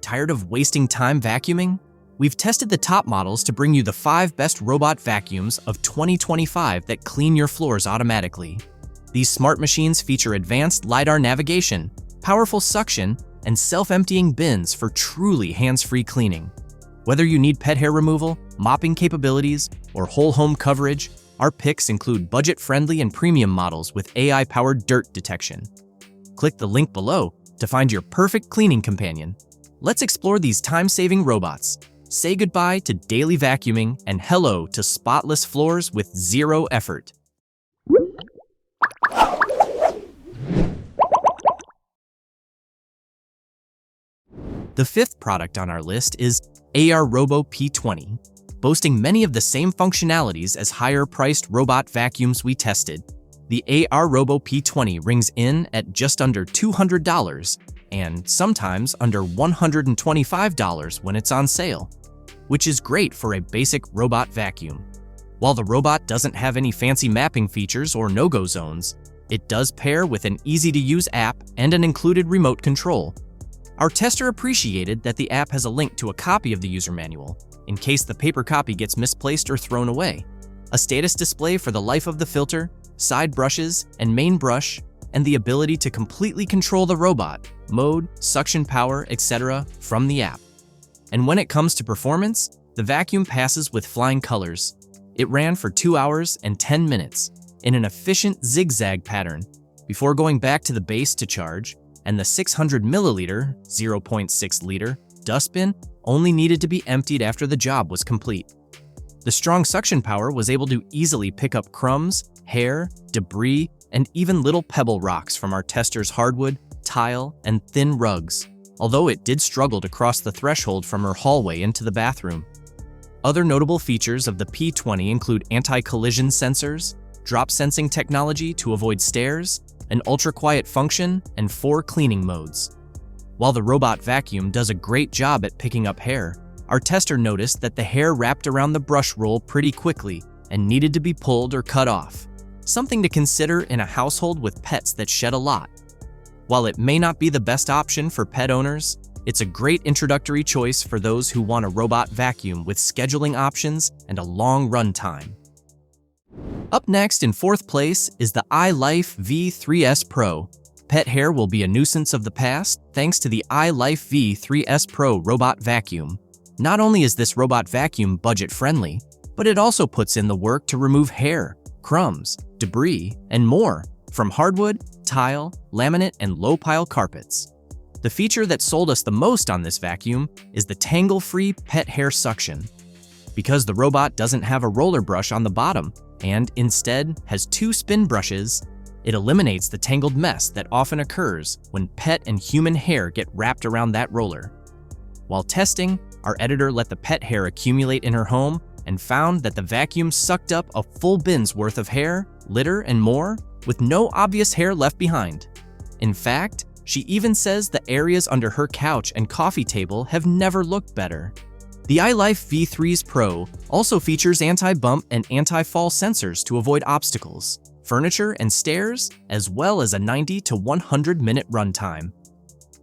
Tired of wasting time vacuuming? We've tested the top models to bring you the 5 best robot vacuums of 2025 that clean your floors automatically. These smart machines feature advanced LiDAR navigation, powerful suction, and self-emptying bins for truly hands-free cleaning. Whether you need pet hair removal, mopping capabilities, or whole home coverage, our picks include budget-friendly and premium models with AI-powered dirt detection. Click the link below to find your perfect cleaning companion. Let's explore these time-saving robots. Say goodbye to daily vacuuming and hello to spotless floors with zero effort. The 5th product on our list is AIRROBO P20. Boasting many of the same functionalities as higher-priced robot vacuums we tested, the AIRROBO P20 rings in at just under $200 and sometimes under $125 when it's on sale, which is great for a basic robot vacuum. While the robot doesn't have any fancy mapping features or no-go zones, it does pair with an easy-to-use app and an included remote control. Our tester appreciated that the app has a link to a copy of the user manual, in case the paper copy gets misplaced or thrown away, a status display for the life of the filter, side brushes, and main brush, and the ability to completely control the robot, mode, suction power, etc. from the app. And when it comes to performance, the vacuum passes with flying colors. It ran for 2 hours and 10 minutes in an efficient zigzag pattern before going back to the base to charge, and the 600 milliliter, 0.6 liter, dustbin only needed to be emptied after the job was complete. The strong suction power was able to easily pick up crumbs, hair, debris, and even little pebble rocks from our tester's hardwood, tile, and thin rugs, although it did struggle to cross the threshold from her hallway into the bathroom. Other notable features of the P20 include anti-collision sensors, drop sensing technology to avoid stairs, an ultra-quiet function, and 4 cleaning modes. While the robot vacuum does a great job at picking up hair, our tester noticed that the hair wrapped around the brush roll pretty quickly and needed to be pulled or cut off, something to consider in a household with pets that shed a lot. While it may not be the best option for pet owners, it's a great introductory choice for those who want a robot vacuum with scheduling options and a long run time. Up next in 4th place is the iLife V3s Pro. Pet hair will be a nuisance of the past thanks to the iLife V3s Pro robot vacuum. Not only is this robot vacuum budget-friendly, but it also puts in the work to remove hair, crumbs, debris, and more from hardwood, tile, laminate, and low-pile carpets. The feature that sold us the most on this vacuum is the tangle-free pet hair suction. Because the robot doesn't have a roller brush on the bottom and instead has 2 spin brushes, it eliminates the tangled mess that often occurs when pet and human hair get wrapped around that roller. While testing, our editor let the pet hair accumulate in her home and found that the vacuum sucked up a full bin's worth of hair, litter, and more, with no obvious hair left behind. In fact, she even says the areas under her couch and coffee table have never looked better. The iLife V3s Pro also features anti-bump and anti-fall sensors to avoid obstacles, furniture, and stairs, as well as a 90 to 100 minute runtime.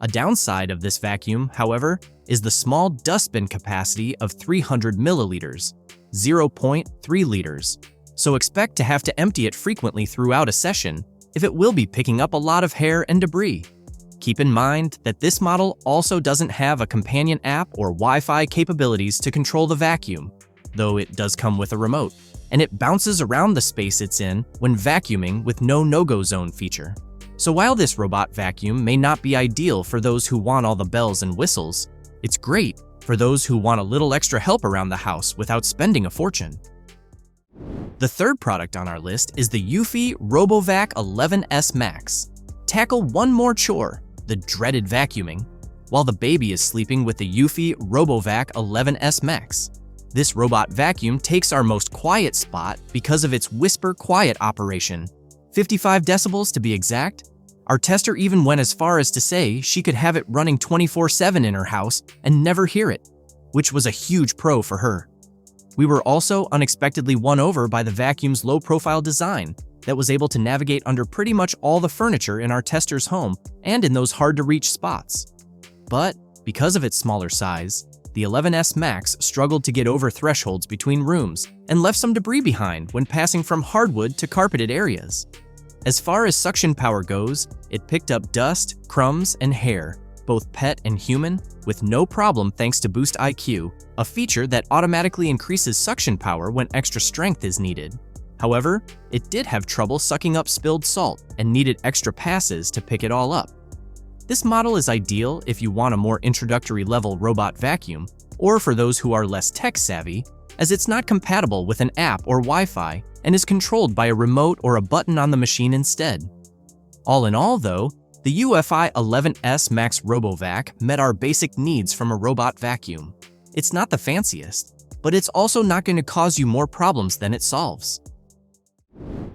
A downside of this vacuum, however, is the small dustbin capacity of 300 milliliters, 0.3 liters, so expect to have to empty it frequently throughout a session if it will be picking up a lot of hair and debris. Keep in mind that this model also doesn't have a companion app or Wi-Fi capabilities to control the vacuum, though it does come with a remote, and it bounces around the space it's in when vacuuming with no-go zone feature. So while this robot vacuum may not be ideal for those who want all the bells and whistles, it's great for those who want a little extra help around the house without spending a fortune. The 3rd product on our list is the eufy RoboVac 11S Max. Tackle one more chore, the dreaded vacuuming, while the baby is sleeping with the eufy RoboVac 11S Max. This robot vacuum takes our most quiet spot because of its whisper quiet operation, 55 decibels to be exact. Our tester even went as far as to say she could have it running 24/7 in her house and never hear it, which was a huge pro for her. We were also unexpectedly won over by the vacuum's low-profile design that was able to navigate under pretty much all the furniture in our tester's home and in those hard-to-reach spots. But Because of its smaller size, the 11S Max struggled to get over thresholds between rooms and left some debris behind when passing from hardwood to carpeted areas. As far as suction power goes, it picked up dust, crumbs, and hair, both pet and human, with no problem thanks to Boost IQ, a feature that automatically increases suction power when extra strength is needed. However, it did have trouble sucking up spilled salt and needed extra passes to pick it all up. This model is ideal if you want a more introductory level robot vacuum, or for those who are less tech-savvy, as it's not compatible with an app or Wi-Fi and is controlled by a remote or a button on the machine instead. All in all, though, the eufy 11S Max RoboVac met our basic needs from a robot vacuum. It's not the fanciest, but it's also not going to cause you more problems than it solves.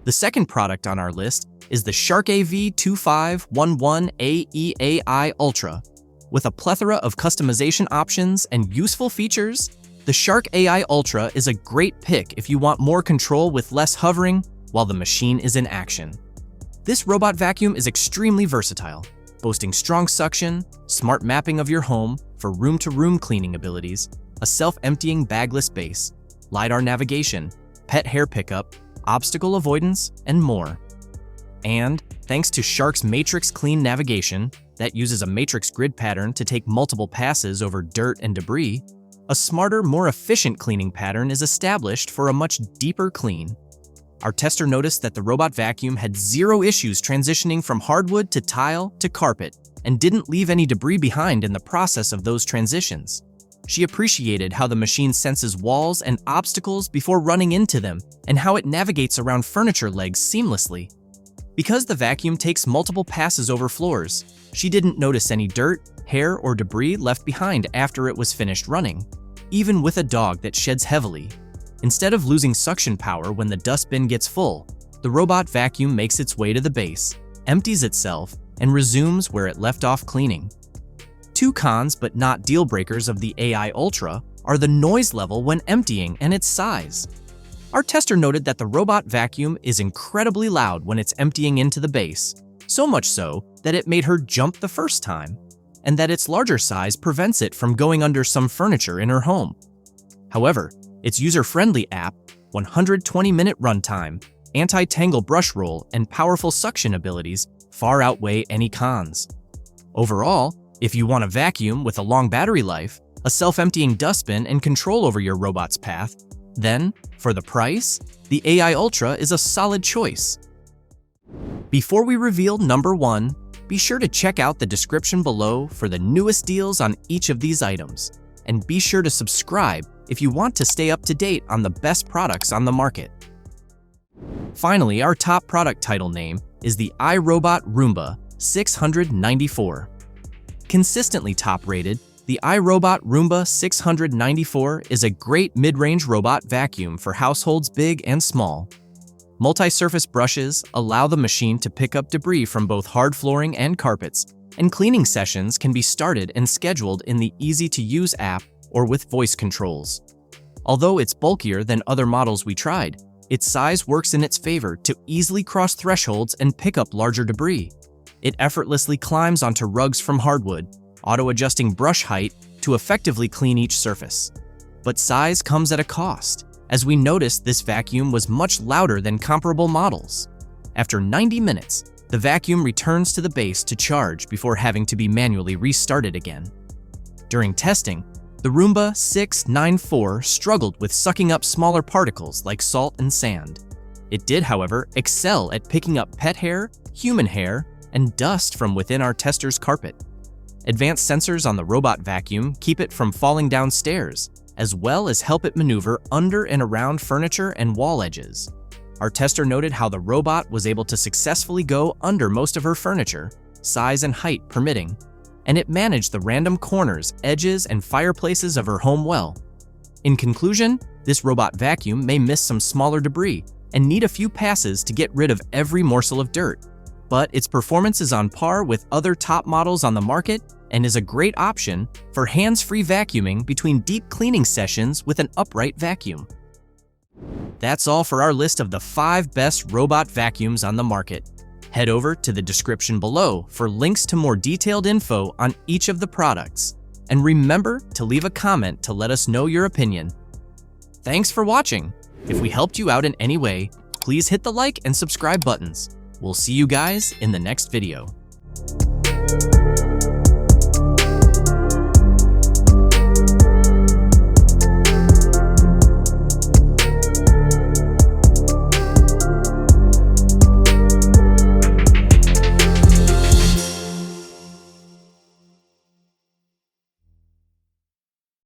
The second product on our list is the Shark AV2511AE AI Ultra. With a plethora of customization options and useful features, the Shark AI Ultra is a great pick if you want more control with less hovering while the machine is in action. This robot vacuum is extremely versatile, boasting strong suction, smart mapping of your home for room-to-room cleaning abilities, a self-emptying bagless base, LiDAR navigation, pet hair pickup, obstacle avoidance, and more. And thanks to Shark's Matrix Clean navigation that uses a matrix grid pattern to take multiple passes over dirt and debris, a smarter, more efficient cleaning pattern is established for a much deeper clean. Our tester noticed that the robot vacuum had zero issues transitioning from hardwood to tile to carpet and didn't leave any debris behind in the process of those transitions. She appreciated how the machine senses walls and obstacles before running into them and how it navigates around furniture legs seamlessly. Because the vacuum takes multiple passes over floors, she didn't notice any dirt, hair, or debris left behind after it was finished running, even with a dog that sheds heavily. Instead of losing suction power when the dustbin gets full, the robot vacuum makes its way to the base, empties itself, and resumes where it left off cleaning. Two cons but not deal breakers of the AI Ultra are the noise level when emptying and its size. Our tester noted that the robot vacuum is incredibly loud when it's emptying into the base, so much so that it made her jump the first time, and that its larger size prevents it from going under some furniture in her home. However, its user-friendly app, 120-minute runtime, anti-tangle brush roll, and powerful suction abilities far outweigh any cons. Overall, if you want a vacuum with a long battery life, a self-emptying dustbin, and control over your robot's path, then, for the price, the AI Ultra is a solid choice. Before we reveal number 1, be sure to check out the description below for the newest deals on each of these items, and be sure to subscribe if you want to stay up to date on the best products on the market. Finally, our top product title name is the iRobot Roomba 694. Consistently top-rated, the iRobot Roomba 694 is a great mid-range robot vacuum for households big and small. Multi-surface brushes allow the machine to pick up debris from both hard flooring and carpets, and cleaning sessions can be started and scheduled in the easy-to-use app or with voice controls. Although it's bulkier than other models we tried, its size works in its favor to easily cross thresholds and pick up larger debris. It effortlessly climbs onto rugs from hardwood, auto-adjusting brush height to effectively clean each surface. But size comes at a cost, as we noticed this vacuum was much louder than comparable models. After 90 minutes, the vacuum returns to the base to charge before having to be manually restarted again. During testing, the Roomba 694 struggled with sucking up smaller particles like salt and sand. It did, however, excel at picking up pet hair, human hair, and dust from within our tester's carpet. Advanced sensors on the robot vacuum keep it from falling downstairs, as well as help it maneuver under and around furniture and wall edges. Our tester noted how the robot was able to successfully go under most of her furniture, size and height permitting, and it managed the random corners, edges, and fireplaces of her home well. In conclusion, this robot vacuum may miss some smaller debris and need a few passes to get rid of every morsel of dirt, but its performance is on par with other top models on the market and is a great option for hands-free vacuuming between deep cleaning sessions with an upright vacuum. That's all for our list of the 5 best robot vacuums on the market. Head over to the description below for links to more detailed info on each of the products. And remember to leave a comment to let us know your opinion. Thanks for watching. If we helped you out in any way, please hit the like and subscribe buttons. We'll see you guys in the next video.